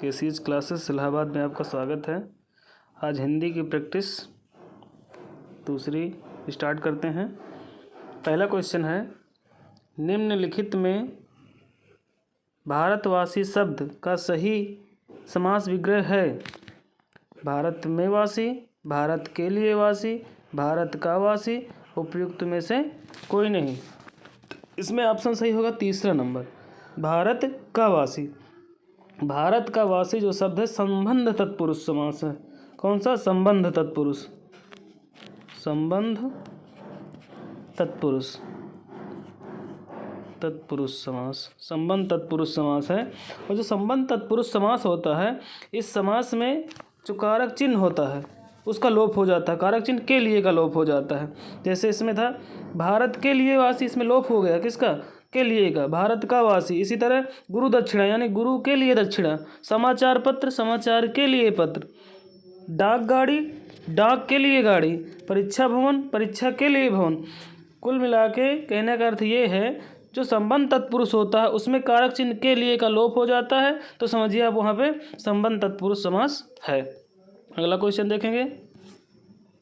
केसीज classes Allahabad में आपका स्वागत है। आज हिंदी की प्रैक्टिस दूसरी स्टार्ट करते हैं। पहला क्वेश्चन है, निम्नलिखित में भारतवासी शब्द का सही समास विग्रह है। भारत में वासी, भारत के लिए वासी, भारत का वासी, उपयुक्त में से कोई नहीं। इसमें ऑप्शन सही होगा तीसरा नंबर, भारत का वासी। भारत का वासी जो शब्द है संबंध तत्पुरुष समास है। कौन सा? संबंध तत्पुरुष, संबंध तत्पुरुष, तत्पुरुष समास, संबंध तत्पुरुष समास है। और जो संबंध तत्पुरुष समास होता है, इस समास में जो कारक चिन्ह होता है उसका लोप हो जाता है, कारक चिन्ह के लिए का लोप हो जाता है। जैसे इसमें था भारत के लिए वासी, इसमें लोप हो गया, किसका? के लिए का, भारत का वासी। इसी तरह गुरु दक्षिणा यानी गुरु के लिए दक्षिणा, समाचार पत्र, समाचार के लिए पत्र, डाक गाड़ी, डाक के लिए गाड़ी, परीक्षा भवन, परीक्षा के लिए भवन। कुल मिला के कहने का अर्थ ये है, जो संबंध तत्पुरुष होता है उसमें कारक चिन्ह के लिए का लोप हो जाता है, तो समझिए आप वहाँ पे संबंध तत्पुरुष समास है। अगला क्वेश्चन देखेंगे।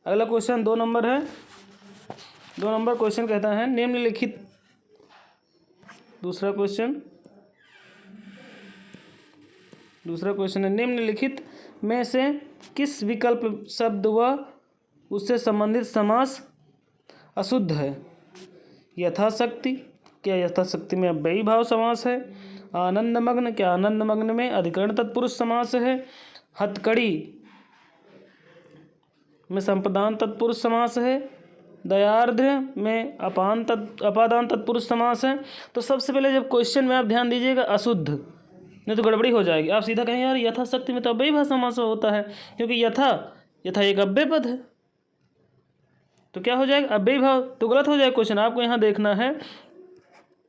अगला क्वेश्चन 2 नंबर है। 2 नंबर क्वेश्चन कहता है, निम्नलिखित, दूसरा क्वेश्चन है, निम्नलिखित में से किस विकल्प शब्द व उससे संबंधित समास अशुद्ध है? यथाशक्ति, क्या यथाशक्ति में अव्ययी भाव समास है? आनंदमग्न, क्या आनंदमग्न में अधिकरण तत्पुरुष समास है? हथकड़ी में संप्रदान तत्पुरुष समास है? दयार्द्र में अपादान तत्पुरुष समास है? तो सबसे पहले जब क्वेश्चन में आप ध्यान दीजिएगा अशुद्ध, नहीं तो गड़बड़ी हो जाएगी। आप सीधा कहें यार यथाशक्ति में तो अव्ययी भाव समास होता है, क्योंकि यथा एक अव्यय पद है, तो क्या हो जाएगा? अव्ययी भाव, तो गलत हो जाएगा क्वेश्चन। आपको यहाँ देखना है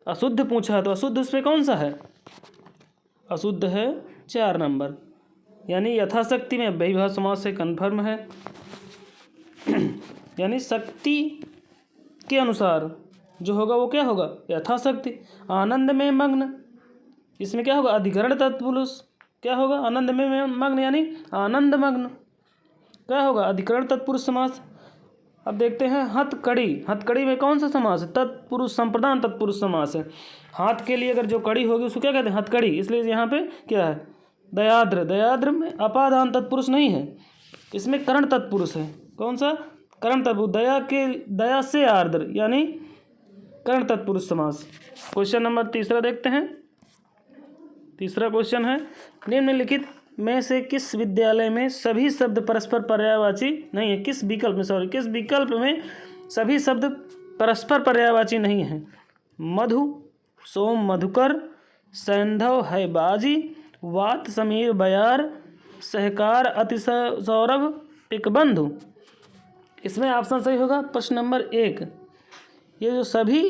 अशुद्ध पूछा है, तो अशुद्ध इसमें कौन सा है? अशुद्ध है 4 नंबर, यानी यथाशक्ति में अव्ययी भाव समास से कन्फर्म है। यानी शक्ति के अनुसार जो होगा वो क्या होगा? यथाशक्ति। आनंद में मग्न, इसमें क्या होगा? अधिकरण तत्पुरुष, क्या होगा? आनंद में मग्न यानी आनंद मग्न, क्या होगा? अधिकरण तत्पुरुष समास। अब देखते हैं हथकड़ी, हथकड़ी में कौन सा समास है? तत्पुरुष, संप्रदान तत्पुरुष समास है। हाथ के लिए अगर जो कड़ी होगी उसको क्या कहते हैं? हथकड़ी। इसलिए यहाँ पे क्या है? दयाद्र, दयाद्र में अपादान तत्पुरुष नहीं है, इसमें करण तत्पुरुष है। कौन सा? करण तत्पुरुष। दया से आर्द्र यानी करण तत्पुरुष समास। क्वेश्चन नंबर तीसरा देखते हैं। तीसरा क्वेश्चन है, निम्नलिखित में से किस विद्यालय में सभी शब्द परस्पर पर्यायवाची नहीं है? किस विकल्प में सभी शब्द परस्पर पर्यायवाची नहीं है? मधु, सोम मधुकर, सैंधव है बाजी, वात समीर बयार, सहकार अति सौरभ टिकबंधु। इसमें ऑप्शन सही होगा प्रश्न नंबर 1। ये जो सभी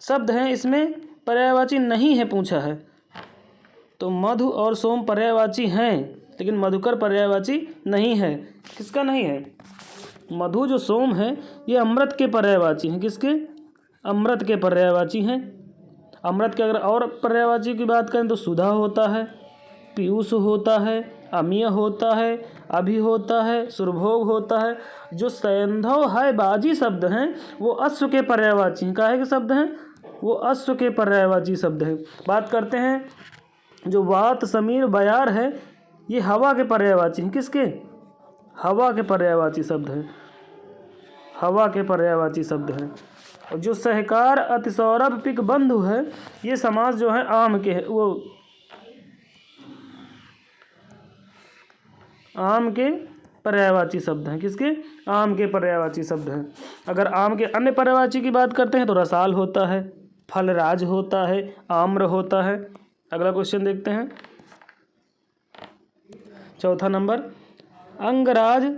शब्द हैं इसमें पर्यायवाची नहीं है पूछा है, तो मधु और सोम पर्यायवाची हैं, लेकिन मधुकर पर्यायवाची नहीं है। किसका नहीं है? मधु जो सोम है ये अमृत के पर्यायवाची हैं। किसके? अमृत के पर्यायवाची हैं। अमृत के अगर और पर्यायवाची की बात करें तो सुधा होता है, पीयूष होता है, अमीय होता है, अभि होता है, सुरभोग होता है। जो सैंधव है बाजी शब्द हैं वो अश्व के पर्यायवाची हैं। काहे के शब्द हैं? वो अश्व के पर्यायवाची शब्द हैं। बात करते हैं जो वात समीर बयार है, ये हवा के पर्यायवाची हैं। किसके? हवा के पर्यायवाची शब्द हैं, हवा के पर्यायवाची शब्द हैं। और जो सहकार अति सौरभ पिक बंधु है, ये समास जो है आम के है, वो आम के पर्यायवाची शब्द हैं। किसके? आम के पर्यायवाची शब्द हैं। अगर आम के अन्य पर्यायवाची की बात करते हैं तो रसाल होता है, फलराज होता है, आम्र होता है। अगला क्वेश्चन देखते हैं। चौथा नंबर, अंगराज,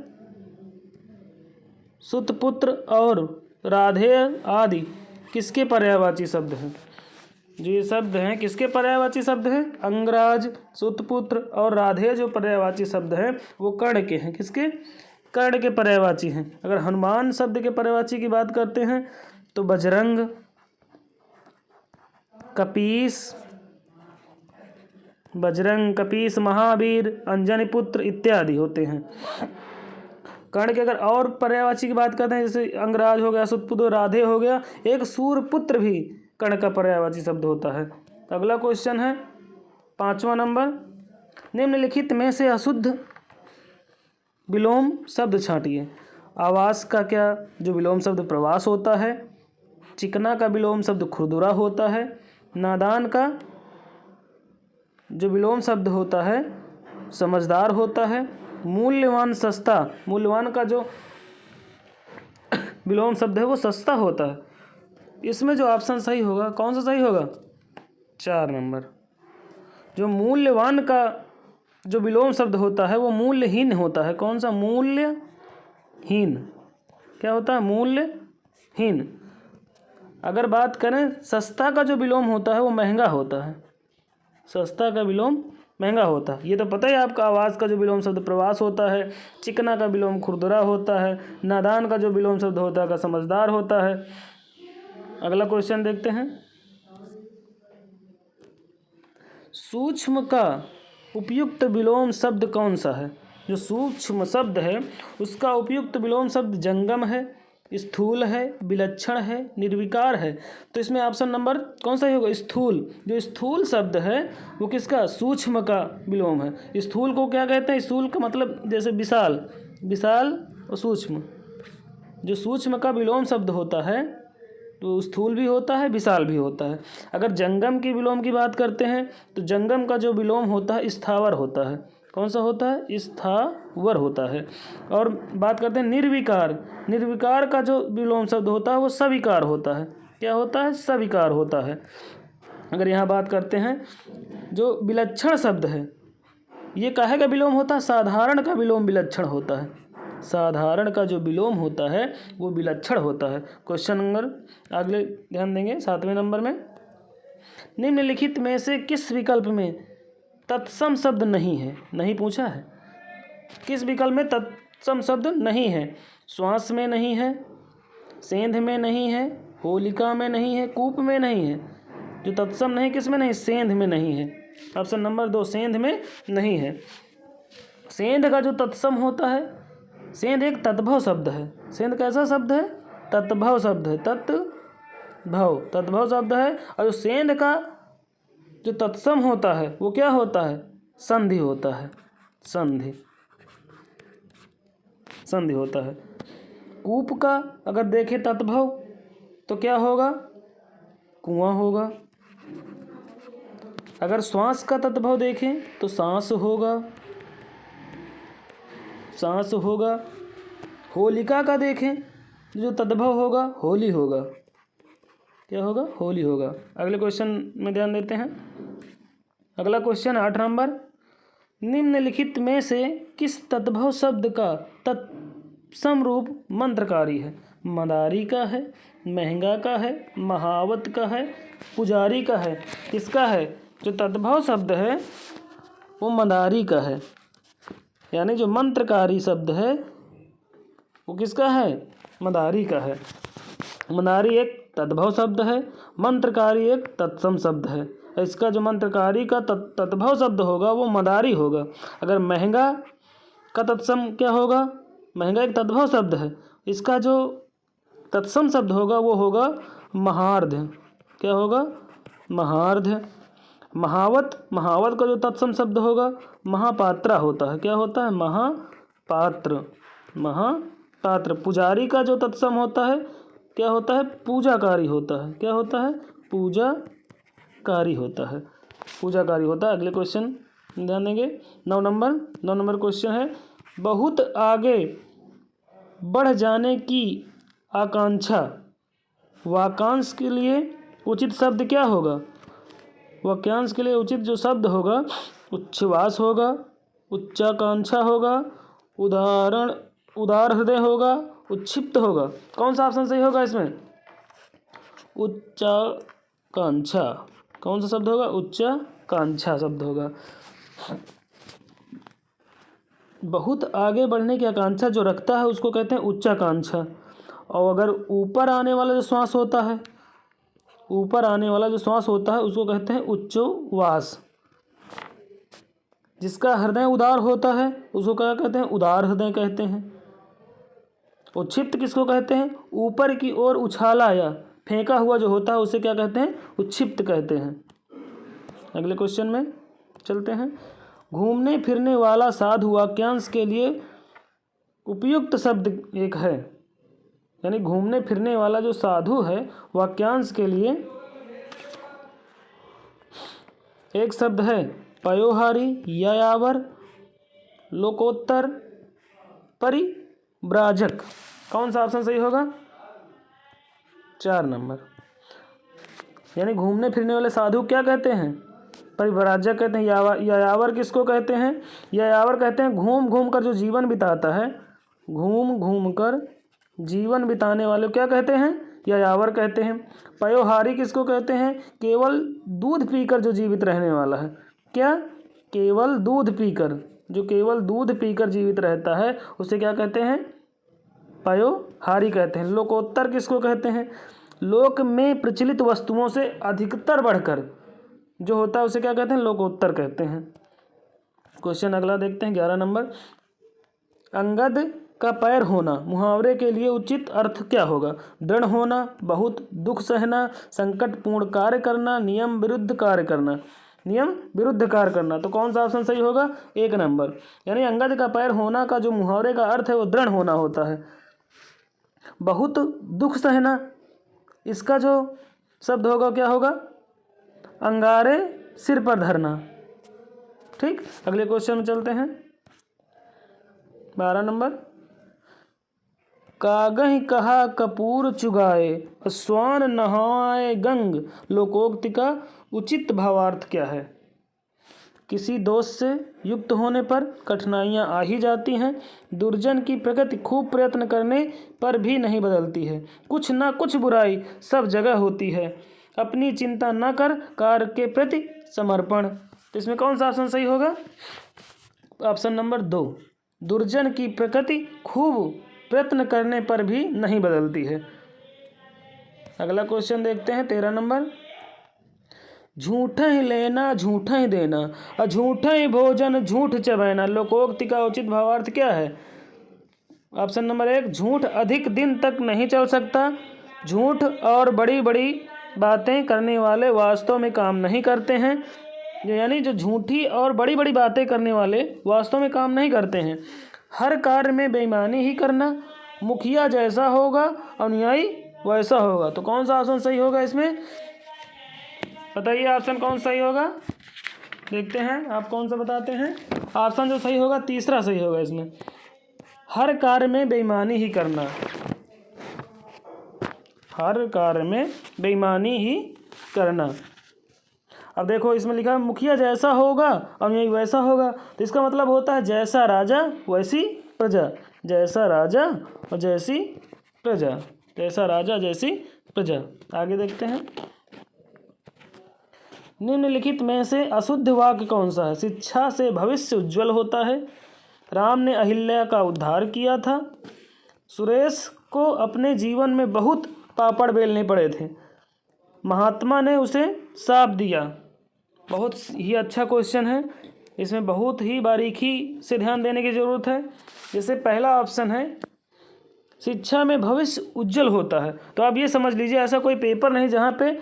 सुतपुत्र और राधेय आदि किसके पर्यायवाची शब्द हैं? जो ये शब्द हैं किसके पर्यायवाची शब्द हैं? अंगराज, सुतपुत्र और राधेय जो पर्यायवाची शब्द हैं वो कर्ण के हैं। किसके? कर्ण के पर्यायवाची हैं। अगर हनुमान शब्द के पर्यायवाची की बात करते हैं तो बजरंग, कपीस, बजरंग, कपीस, महावीर, अंजनी पुत्र इत्यादि होते हैं। कर्ण के अगर और पर्यायवाची की बात करते हैं, जैसे अंगराज हो गया, सुतपुत्र, राधे हो गया, एक सूर्यपुत्र भी कर्ण का पर्यायवाची शब्द होता है। अगला क्वेश्चन है 5वां नंबर, निम्नलिखित में से अशुद्ध विलोम शब्द छांटिए। आवास का क्या जो विलोम शब्द प्रवास होता है। चिकना का विलोम शब्द खुरदुरा होता है। नादान का जो विलोम शब्द होता है समझदार होता है। मूल्यवान सस्ता, मूल्यवान का जो विलोम शब्द है वो सस्ता होता है। इसमें जो ऑप्शन सही होगा, कौन सा सही होगा? 4 नंबर। जो मूल्यवान का जो विलोम शब्द होता है वो मूल्यहीन होता है। कौन सा? मूल्यहीन। क्या होता है? मूल्यहीन। अगर बात करें सस्ता का जो विलोम होता है वो महंगा होता है। सस्ता का विलोम महंगा होता है। ये तो पता ही आपका। आवाज़ का जो विलोम शब्द प्रवास होता है। चिकना का विलोम खुरदुरा होता है। नादान का जो विलोम शब्द होता है का समझदार होता है। अगला क्वेश्चन देखते हैं। सूक्ष्म का उपयुक्त विलोम शब्द कौन सा है? जो सूक्ष्म शब्द है उसका उपयुक्त विलोम शब्द जंगम है, स्थूल है, विलक्षण है, निर्विकार है। तो इसमें ऑप्शन नंबर कौन सा ही होगा? स्थूल। जो स्थूल शब्द है वो किसका? सूक्ष्म का विलोम है। स्थूल को क्या कहते हैं? स्थूल का मतलब जैसे विशाल, विशाल और सूक्ष्म। जो सूक्ष्म का विलोम शब्द होता है तो स्थूल भी होता है, विशाल भी होता है। अगर जंगम की विलोम की बात करते हैं तो जंगम का जो विलोम होता है स्थावर होता है। कौन सा होता है? स्थावर होता है। और बात करते हैं निर्विकार। निर्विकार का जो विलोम शब्द होता है वो सविकार होता है। क्या होता है? सविकार होता है। अगर यहाँ बात करते हैं जो विलक्षण शब्द है ये काहे का विलोम होता है? साधारण का विलोम विलक्षण होता है। साधारण का जो विलोम होता है वो विलक्षण होता है। क्वेश्चन नंबर अगले ध्यान देंगे 7वें नंबर में, निम्नलिखित में से किस विकल्प में तत्सम शब्द नहीं है? नहीं पूछा है। किस विकल्प में तत्सम शब्द नहीं है? श्वास में नहीं है, सेंध में नहीं है, होलिका में नहीं है, कूप में नहीं है। जो तत्सम नहीं किस में नहीं? सेंध में नहीं है। ऑप्शन नंबर 2 सेंध में नहीं है। सेंध का जो तत्सम होता है, सेंध एक तद्भव शब्द है। सेंध कैसा शब्द है? तद्भव शब्द है। तद्भव शब्द है। और जो सेंध का जो तत्सम होता है वो क्या होता है? संधि होता है। संधि होता है। कूप का अगर देखें तद्भव तो क्या होगा? कुआं होगा। अगर श्वास का तद्भव देखें तो सांस होगा। होलिका का देखें जो तद्भव होगा होली होगा। क्या होगा? होली होगा। अगले क्वेश्चन में ध्यान देते हैं। अगला क्वेश्चन 8 नंबर, निम्नलिखित में से किस तद्भव शब्द का तत्सम रूप मंत्रकारी है? मदारी का है, महंगा का है, महावत का है, पुजारी का है। किसका है? जो तद्भव शब्द है वो मदारी का है। यानी जो मंत्रकारी शब्द है वो किसका है? मदारी का है। मदारी एक तद्भव शब्द है, मंत्रकारी एक तत्सम शब्द है। इसका जो मंत्रकारी का तद्भव शब्द होगा वो मदारी होगा। अगर महंगा का तत्सम क्या होगा? महंगा एक तद्भव शब्द है, इसका जो तत्सम शब्द होगा वो होगा महार्ध। क्या होगा? महार्ध। महावत का जो तत्सम शब्द होगा महापात्रा होता है। क्या होता है? महापात्र। पुजारी का जो तत्सम होता है क्या होता है? पूजाकारी होता है। क्या होता है? पूजाकारी होता है। अगले क्वेश्चन ध्यान देंगे। 9 नंबर क्वेश्चन है, बहुत आगे बढ़ जाने की आकांक्षा। वाक्यांश के लिए उचित शब्द क्या होगा? वाक्यांश के लिए उचित जो शब्द होगा उच्छ्वास होगा, उच्चाकांक्षा होगा, उदार हृदय होगा, उच्छिप्त होगा। कौन सा ऑप्शन सही होगा इसमें? उच्चाकांक्षा। कौन सा शब्द होगा? उच्चाकांक्षा शब्द होगा। बहुत आगे बढ़ने की आकांक्षा जो रखता है उसको कहते हैं उच्चाकांक्षा। और अगर ऊपर आने वाला जो श्वास होता है उसको कहते हैं उच्चवास। जिसका हृदय उदार होता है उसको क्या कहते हैं? उदार हृदय कहते हैं। उच्छिप्त किसको कहते हैं? ऊपर की ओर उछाला या फेंका हुआ जो होता है उसे क्या कहते हैं? उच्छिप्त कहते हैं। अगले क्वेश्चन में चलते हैं। घूमने फिरने वाला साधु वाक्यांश के लिए उपयुक्त शब्द एक है, यानी घूमने फिरने वाला जो साधु है वाक्यांश के लिए एक शब्द है पयोहारी, यायावर, लोकोत्तर, परिव्राजक। कौन सा ऑप्शन सही होगा? 4 नंबर। यानी घूमने फिरने वाले साधु क्या कहते हैं? परिव्राजक कहते हैं। यायावर किसको कहते हैं? यायावर कहते हैं घूम घूम कर जो जीवन बिताता है, घूम घूम कर जीवन बिताने वाले क्या कहते हैं? यायावर कहते हैं। पयोहारी किसको कहते हैं? केवल दूध पीकर जो जीवित रहने वाला है। क्या? केवल दूध पीकर, जो केवल दूध पीकर जीवित रहता है उसे क्या कहते हैं? पयोहारी कहते हैं। लोकोत्तर किसको कहते हैं? लोक में प्रचलित वस्तुओं से अधिकतर बढ़कर जो होता है उसे क्या कहते हैं? लोकोत्तर कहते हैं। क्वेश्चन अगला देखते हैं 11 नंबर। अंगद का पैर होना मुहावरे के लिए उचित अर्थ क्या होगा? दृढ़ होना, बहुत, दुख सहना, संकटपूर्ण कार्य करना, नियम विरुद्ध कार्य करना। नियम विरुद्ध कार्य करना। तो कौन सा ऑप्शन सही होगा? 1 नंबर। यानी अंगद का पैर होना का जो मुहावरे का अर्थ है वो दृढ़ होना होता है। बहुत दुख सहना, इसका जो शब्द होगा क्या होगा? अंगारे सिर पर धरना। ठीक, अगले क्वेश्चन में चलते हैं 12 नंबर। कागहि कहा कपूर चुगाए, स्वान नहाए गंग, लोकोक्ति का उचित भावार्थ क्या है? किसी दोष से युक्त होने पर कठिनाइयाँ आ ही जाती हैं। दुर्जन की प्रकृति खूब प्रयत्न करने पर भी नहीं बदलती है। कुछ ना कुछ बुराई सब जगह होती है। अपनी चिंता न कर, कार्य के प्रति समर्पण। तो इसमें कौन सा ऑप्शन सही होगा? Option number 2। दुर्जन की प्रकृति खूब प्रयत्न करने पर भी नहीं बदलती है। अगला क्वेश्चन देखते हैं 13 नंबर। झूठा ही लेना झूठा ही देना, और झूठा ही भोजन झूठ चबैना, लोकोक्ति का उचित भावार्थ क्या है? Option number 1। झूठ अधिक दिन तक नहीं चल सकता। झूठ और बड़ी बड़ी बातें करने वाले वास्तव में काम नहीं करते हैं। यानी जो झूठी और बड़ी बड़ी बातें करने वाले वास्तव में काम नहीं करते हैं। हर कार्य में बेईमानी ही करना, मुखिया जैसा होगा अनुयायी वैसा होगा। तो कौन सा ऑप्शन सही होगा इसमें? बताइए ऑप्शन कौन सही होगा? देखते हैं आप कौन सा बताते हैं। ऑप्शन जो सही होगा तीसरा सही होगा इसमें। हर कार्य में बेईमानी ही करना, हर कार्य में बेईमानी ही करना। अब देखो इसमें लिखा है मुखिया जैसा होगा अनुयायी वैसा होगा। तो इसका मतलब होता है जैसा राजा वैसी प्रजा, जैसा राजा और जैसी प्रजा, जैसा राजा जैसी प्रजा। आगे देखते हैं। निम्नलिखित में से अशुद्ध वाक्य कौन सा है? शिक्षा से भविष्य उज्ज्वल होता है। राम ने अहिल्या का उद्धार किया था। सुरेश को अपने जीवन में बहुत पापड़ बेलने पड़े थे। महात्मा ने उसे शाप दिया। बहुत ही अच्छा क्वेश्चन है, इसमें बहुत ही बारीकी से ध्यान देने की ज़रूरत है। जैसे पहला ऑप्शन है शिक्षा में भविष्य उज्जवल होता है, तो आप ये समझ लीजिए ऐसा कोई पेपर नहीं जहाँ पे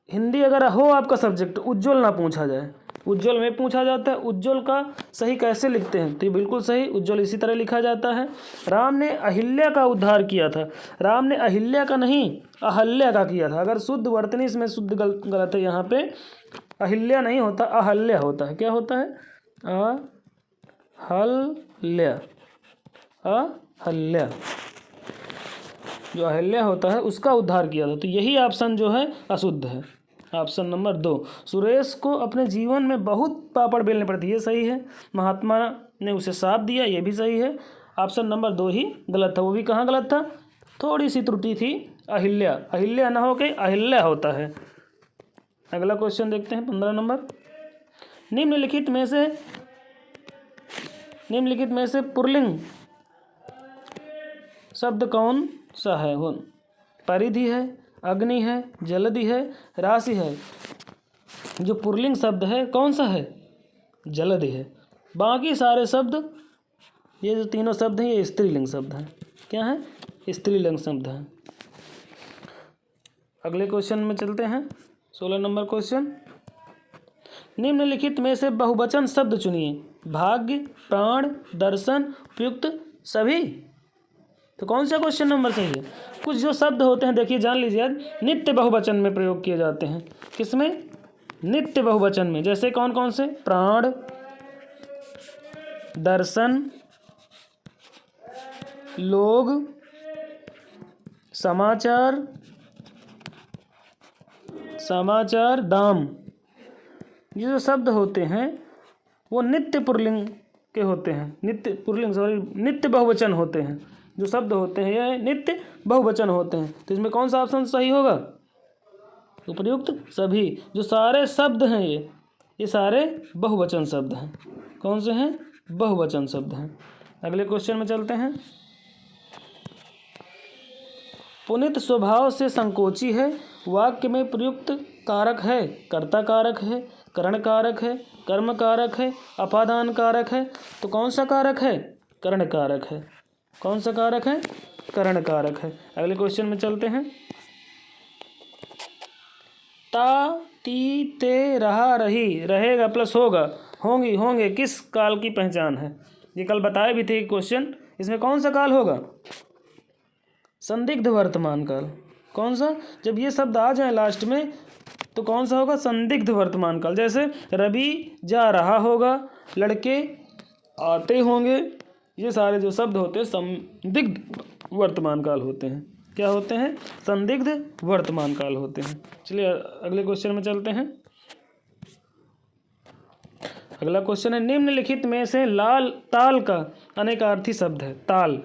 हिंदी अगर हो आपका सब्जेक्ट उज्जवल ना पूछा जाए। उज्जवल में पूछा जाता है। उज्जवल का सही कैसे लिखते हैं? तो ये बिल्कुल सही, उज्जवल इसी तरह लिखा जाता है। राम ने अहिल्या का उद्धार किया था। राम ने अहिल्या का नहीं अहल्या का किया था। अगर शुद्ध वर्तनी इसमें शुद्ध गलत है, यहाँ पे अहिल्या नहीं होता अहल्या होता है। क्या होता है? अहल्या, अहल्या, जो अहिल्या होता है उसका उद्धार किया था। तो यही ऑप्शन जो है अशुद्ध है। ऑप्शन नंबर 2, सुरेश को अपने जीवन में बहुत पापड़ बेलने पड़ते, ये सही है। महात्मा ने उसे शाप दिया, ये भी सही है। ऑप्शन नंबर 2 ही गलत था। वो भी कहाँ गलत था? थोड़ी सी त्रुटि थी, अहिल्या, अहिल्या ना हो के अहिल्या होता है। अगला क्वेश्चन देखते हैं 15 नंबर। निम्नलिखित में से पुल्लिंग शब्द कौन सा है? वो परिधि है, अग्नि है, जलधि है, राशि है। जो पुल्लिंग शब्द है कौन सा है? जलद है। बाकी सारे शब्द, ये जो तीनों शब्द हैं ये स्त्रीलिंग शब्द हैं। क्या है? स्त्रीलिंग शब्द हैं। अगले क्वेश्चन में चलते हैं। 16 नंबर क्वेश्चन, निम्नलिखित में से बहुवचन शब्द चुनिए। भाग्य, प्राण, दर्शन, उपयुक्त, सभी। तो कौन सा क्वेश्चन नंबर सही है? कुछ जो शब्द होते हैं देखिए, जान लीजिए आज, नित्य बहुवचन में प्रयोग किए जाते हैं। किसमें? नित्य बहुवचन में। जैसे कौन कौन से? प्राण, दर्शन, लोग, समाचार, दाम। ये जो शब्द होते हैं वो नित्य पुल्लिंग के होते हैं। नित्य बहुवचन होते हैं। जो शब्द होते हैं ये नित्य बहुवचन होते हैं। तो इसमें कौन सा ऑप्शन सही होगा? उपयुक्त सभी। जो सारे शब्द हैं ये सारे बहुवचन शब्द हैं। कौन से हैं? बहुवचन शब्द हैं। अगले क्वेश्चन में चलते हैं। पुनित स्वभाव से संकोची है, वाक्य में प्रयुक्त कारक है, कर्ता कारक है, करण कारक है, कर्म कारक है, अपादान कारक है। तो कौन सा कारक है? करण कारक है। कौन सा कारक है? करण कारक है। अगले क्वेश्चन में चलते हैं। ता, ती, ते, रहा, रही, रहेगा प्लस होगा, होंगी, होंगे किस काल की पहचान है? ये कल बताए भी थे क्वेश्चन। इसमें कौन सा काल होगा? संदिग्ध वर्तमान काल। कौन सा? जब ये शब्द आ जाए लास्ट में तो कौन सा होगा? संदिग्ध वर्तमान काल। जैसे रवि जा रहा होगा, लड़के आते होंगे। ये सारे जो शब्द होते हैं संदिग्ध वर्तमान काल होते हैं। क्या होते हैं? संदिग्ध वर्तमान काल होते हैं। चलिए अगले क्वेश्चन में चलते हैं। अगला क्वेश्चन है, निम्नलिखित में से ताल का अनेकार्थी शब्द है। ताल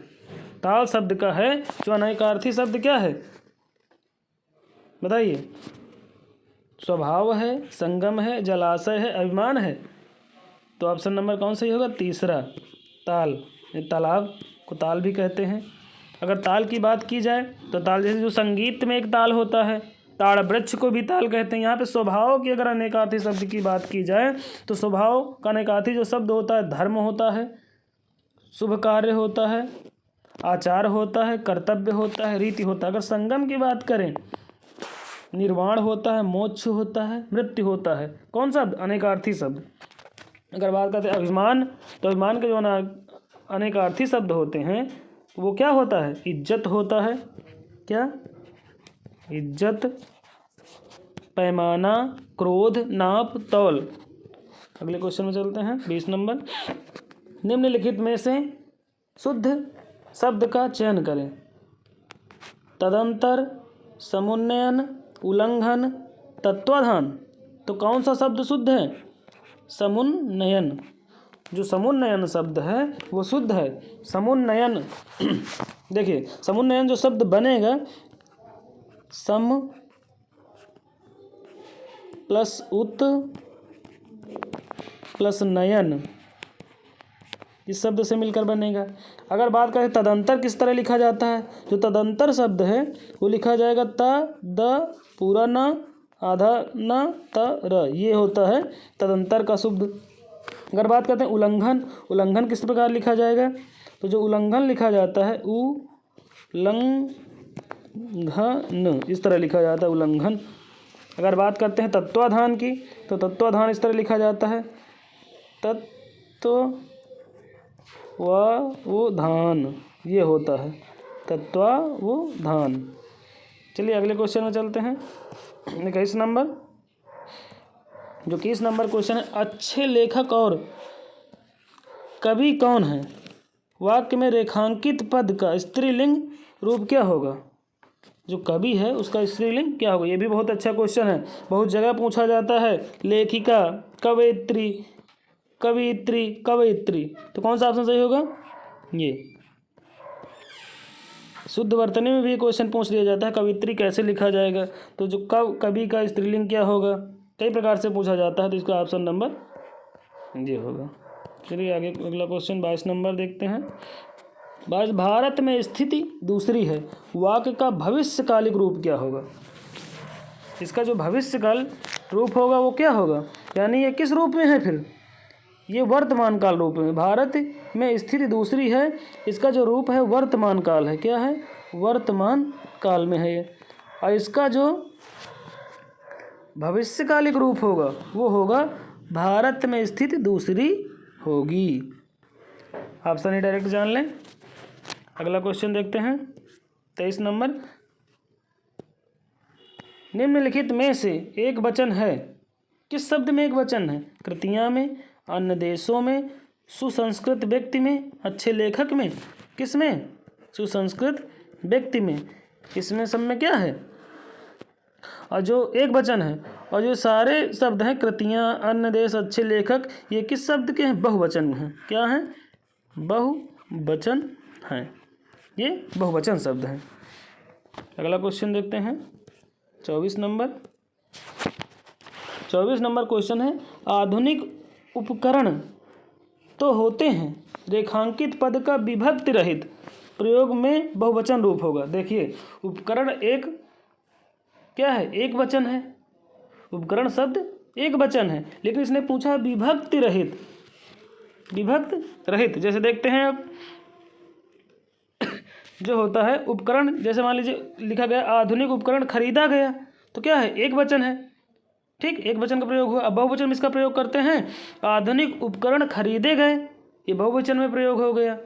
शब्द का है जो अनेकार्थी शब्द क्या है? बताइए। स्वभाव है, संगम है, जलाशय है, अभिमान है। तो ऑप्शन नंबर कौन सही होगा? तीसरा, ताल। तालाब को ताल भी कहते हैं। अगर ताल की बात की जाए तो ताल, जैसे जो संगीत में एक ताल होता है, ताड़ वृक्ष को भी ताल कहते हैं। यहाँ पे स्वभाव की अगर अनेकार्थी शब्द की बात की जाए तो स्वभाव का अनेकार्थी जो शब्द होता है, धर्म होता है, शुभ कार्य होता है, आचार होता है, कर्तव्य होता है, रीति होता है। अगर संगम की बात करें, निर्वाण होता है, मोक्ष होता है, मृत्यु होता है। कौन सा? अनेकार्थी शब्द। अगर बात करते हैं अभिमान, तो अभिमान के जो अनेकार्थी शब्द होते हैं वो क्या होता है? इज्जत होता है। क्या? इज्जत, पैमाना, क्रोध, नाप, तौल। अगले क्वेश्चन में चलते हैं। 20 नंबर, निम्नलिखित में से शुद्ध शब्द का चयन करें। तदंतर, समुन्नयन, उल्लंघन, तत्वाधान। तो कौन सा शब्द शुद्ध है? समुन्नयन। जो समुन्नयन शब्द है वो शुद्ध है। समुन्नयन देखिए, समुन्नयन जो शब्द बनेगा, सम प्लस उत प्लस नयन, इस शब्द से मिलकर बनेगा। अगर बात करें तदंतर किस तरह लिखा जाता है, जो तदंतर शब्द है वो लिखा जाएगा त, द, पूरा न, आधा न, त, र। ये होता है तदंतर का शब्द। अगर बात करते हैं उल्लंघन किस प्रकार लिखा जाएगा? तो जो उल्लंघन लिखा जाता है उल्लंघन, इस तरह लिखा जाता है उल्लंघन। अगर बात करते हैं तत्वाधान की, तो तत्वाधान इस तरह लिखा जाता है तत्वावधान। ये होता है तत्वावधान। चलिए अगले क्वेश्चन में चलते हैं। 21 नंबर, जो 21 नंबर क्वेश्चन है, अच्छे लेखक और कवि कौन है? वाक्य में रेखांकित पद का स्त्रीलिंग रूप क्या होगा? जो कवि है उसका स्त्रीलिंग क्या होगा? ये भी बहुत अच्छा क्वेश्चन है, बहुत जगह पूछा जाता है। लेखिका, कवयित्री, कवियित्री, कवयित्री। तो कौन सा ऑप्शन सही होगा? ये शुद्ध वर्तनी में भी क्वेश्चन पूछ लिया जाता है, कवियित्री कैसे लिखा जाएगा? तो जो कवि का स्त्रीलिंग क्या होगा? कई प्रकार से पूछा जाता है, तो इसका ऑप्शन नंबर ये होगा। चलिए आगे अगला क्वेश्चन 22 नंबर देखते हैं। भारत में स्थिति दूसरी है, वाक्य का भविष्यकालिक रूप क्या होगा? इसका जो भविष्यकाल रूप होगा वो क्या होगा? यानी ये किस रूप में है फिर? ये वर्तमान काल रूप में, भारत में स्थिति दूसरी है, इसका जो रूप है वर्तमान काल है। क्या है? वर्तमान काल में है ये। और इसका जो भविष्यकालिक रूप होगा वो होगा भारत में स्थित दूसरी होगी। ऑप्शन ए डायरेक्ट जान लें। अगला क्वेश्चन देखते हैं 23 नंबर। निम्नलिखित में से एक वचन है, किस शब्द में एक वचन है? कृतियाँ में, अन्य देशों में, सुसंस्कृत व्यक्ति में, अच्छे लेखक में, किस में? सुसंस्कृत व्यक्ति में। इसमें सब में क्या है? और जो एक वचन है और जो सारे शब्द हैं कृतियाँ, अन्य देश, अच्छे लेखक, ये किस शब्द के हैं? बहुवचन हैं। क्या हैं? बहुवचन हैं। ये बहुवचन शब्द हैं। अगला क्वेश्चन देखते हैं 24 नंबर। 24 नंबर क्वेश्चन है, आधुनिक उपकरण तो होते हैं, रेखांकित पद का विभक्ति रहित प्रयोग में बहुवचन रूप होगा। देखिए, उपकरण एक क्या है? एक वचन है। उपकरण शब्द एक वचन है, लेकिन इसने पूछा विभक्ति रहित। विभक्त रहित जैसे देखते हैं अब जो होता है उपकरण, जैसे मान लीजिए लिखा गया आधुनिक उपकरण खरीदा गया, तो क्या है? एक वचन है। ठीक, एक वचन का प्रयोग हुआ। अब बहुवचन में इसका प्रयोग करते हैं, आधुनिक उपकरण खरीदे गए, ये बहुवचन में प्रयोग हो गया।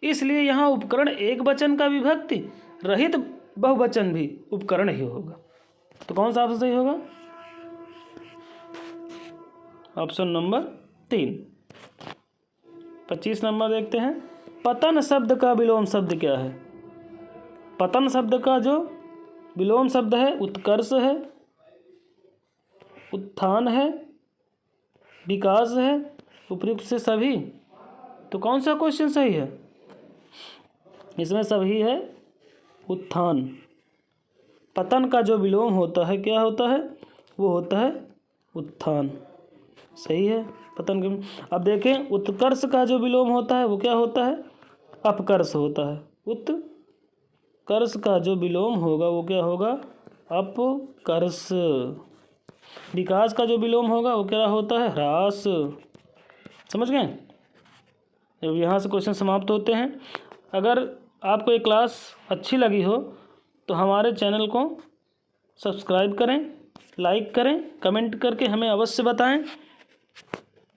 इसलिए यहाँ उपकरण एक वचन का विभक्ति रहित बहुवचन भी उपकरण ही होगा। तो कौन सा ऑप्शन सही होगा? Option number 3। 25 नंबर देखते हैं, पतन शब्द का विलोम शब्द क्या है? पतन शब्द का जो विलोम शब्द है उत्कर्ष है, उत्थान है, विकास है, उपयुक्त से सभी। तो कौन सा क्वेश्चन सही है? इसमें सभी है उत्थान। पतन का जो विलोम होता है क्या होता है? वो होता है उत्थान। सही है पतन के। अब देखें, उत्कर्ष का जो विलोम होता है वो क्या होता है? अपकर्ष होता है। उत्कर्ष का जो विलोम होगा वो क्या होगा? अपकर्ष। विकास का जो विलोम होगा वो क्या होता है? ह्रास। समझ गए? अब यहाँ से क्वेश्चन समाप्त होते हैं। अगर आपको ये क्लास अच्छी लगी हो तो हमारे चैनल को सब्सक्राइब करें, लाइक करें, कमेंट करके हमें अवश्य बताएं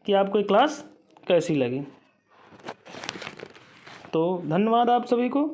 कि आपको ये क्लास कैसी लगी। तो धन्यवाद आप सभी को।